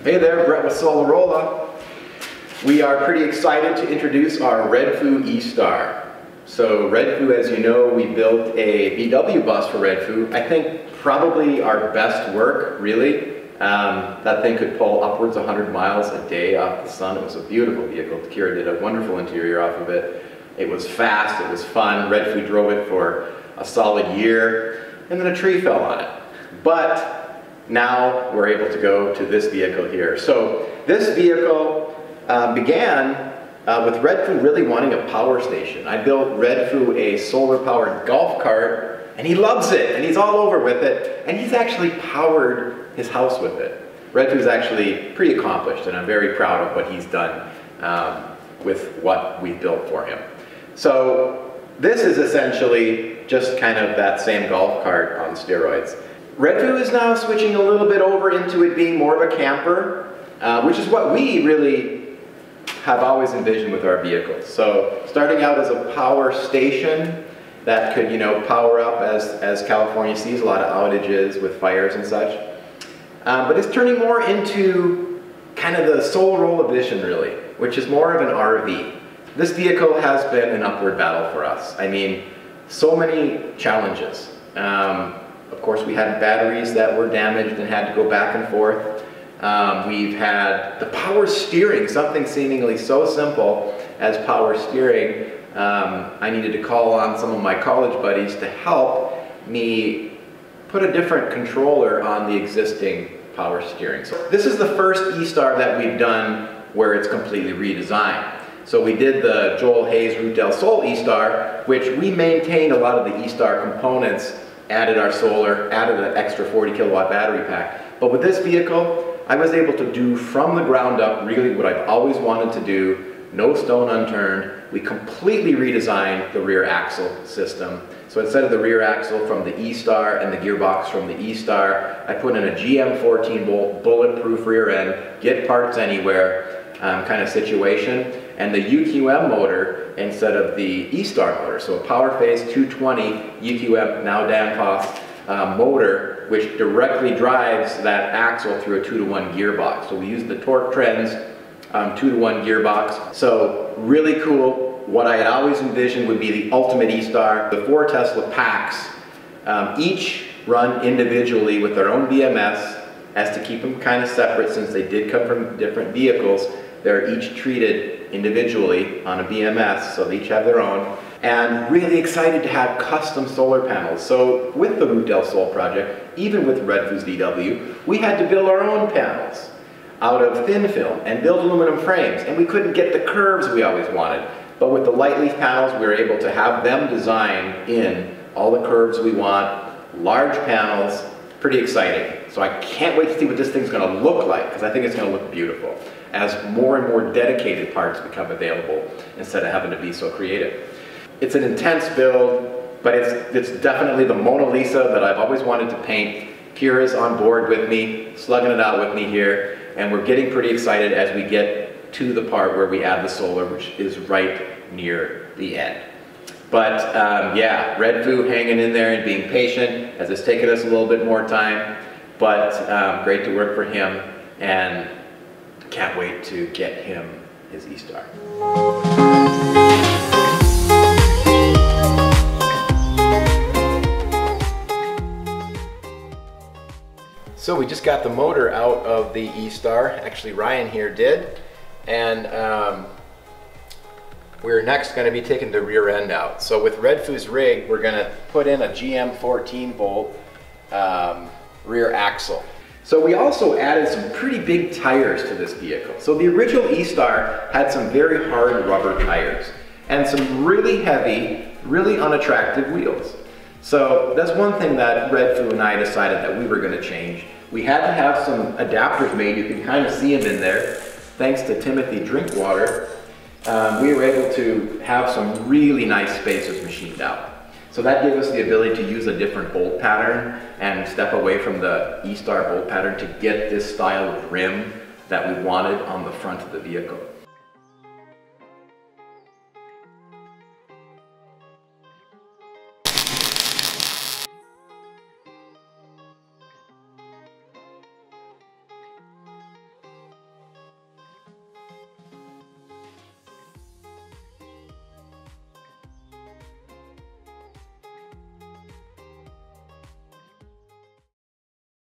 Hey there, Brett with Solarrolla. We are pretty excited to introduce our Redfoo E-Star. So Redfoo, as you know, we built a VW bus for Redfoo. I think probably our best work, really. That thing could pull upwards of 100 miles a day off the sun. It was a beautiful vehicle. Kira did a wonderful interior off of it. It was fast, it was fun. Redfoo drove it for a solid year, and then a tree fell on it. But now we're able to go to this vehicle here. So this vehicle began with Redfoo really wanting a power station. I built Redfoo a solar-powered golf cart, and he loves it, and he's all over with it, and he's actually powered his house with it. Redfoo's actually pretty accomplished, and I'm very proud of what he's done with what we built for him. So this is essentially just kind of that same golf cart on steroids. Redfoo is now switching a little bit over into it being more of a camper, which is what we really have always envisioned with our vehicles. So starting out as a power station that could, power up as California sees a lot of outages with fires and such. But it's turning more into kind of the Solarrolla vision, really, which is more of an RV. This vehicle has been an upward battle for us. I mean, so many challenges. Of course, we had batteries that were damaged and had to go back and forth. We've had the power steering, something seemingly so simple as power steering. I needed to call on some of my college buddies to help me put a different controller on the existing power steering. So this is the first E-Star that we've done where it's completely redesigned. So we did the Joel Hayes Route del Sol E-Star, which we maintained a lot of the E-Star components, added our solar, added an extra 40 kilowatt battery pack. But with this vehicle, I was able to do from the ground up really what I've always wanted to do, no stone unturned. We completely redesigned the rear axle system. So instead of the rear axle from the E-Star and the gearbox from the E-Star, I put in a GM 14-volt bulletproof rear end, get parts anywhere kind of situation, and the UQM motor instead of the E-Star motor. So a Power Phase 220 UQM, now Danfoss motor, which directly drives that axle through a 2-to-1 gearbox. So we use the Torque Trends 2-to-1 gearbox. So really cool. What I had always envisioned would be the ultimate E-Star. The 4 Tesla packs each run individually with their own BMS as to keep them kind of separate since they did come from different vehicles. They're each treated individually on a BMS, so they each have their own. And really excited to have custom solar panels. So with the Route del Sol project, even with Redfoo's VW, we had to build our own panels out of thin film and build aluminum frames, and we couldn't get the curves we always wanted. But with the light leaf panels, we were able to have them design in all the curves we want, large panels, pretty exciting. So I can't wait to see what this thing's gonna look like, because I think it's gonna look beautiful as more and more dedicated parts become available instead of having to be so creative. It's an intense build, but it's definitely the Mona Lisa that I've always wanted to paint. Kira's on board with me, slugging it out with me here, and we're getting pretty excited as we get to the part where we add the solar, which is right near the end. But yeah, Redfoo hanging in there and being patient as it's taken us a little bit more time, but great to work for him, and can't wait to get him his E-Star. So we just got the motor out of the E-Star. Actually, Ryan here did. And we're next going to be taking the rear end out. So with Redfoo's rig, we're going to put in a GM 14-volt rear axle. So we also added some pretty big tires to this vehicle. So the original E-Star had some very hard rubber tires and some really heavy, really unattractive wheels. So that's one thing that Redfoo and I decided that we were going to change. We had to have some adapters made. You can kind of see them in there. Thanks to Timothy Drinkwater, we were able to have some really nice spacers machined out. So that gave us the ability to use a different bolt pattern and step away from the E-Star bolt pattern to get this style of rim that we wanted on the front of the vehicle.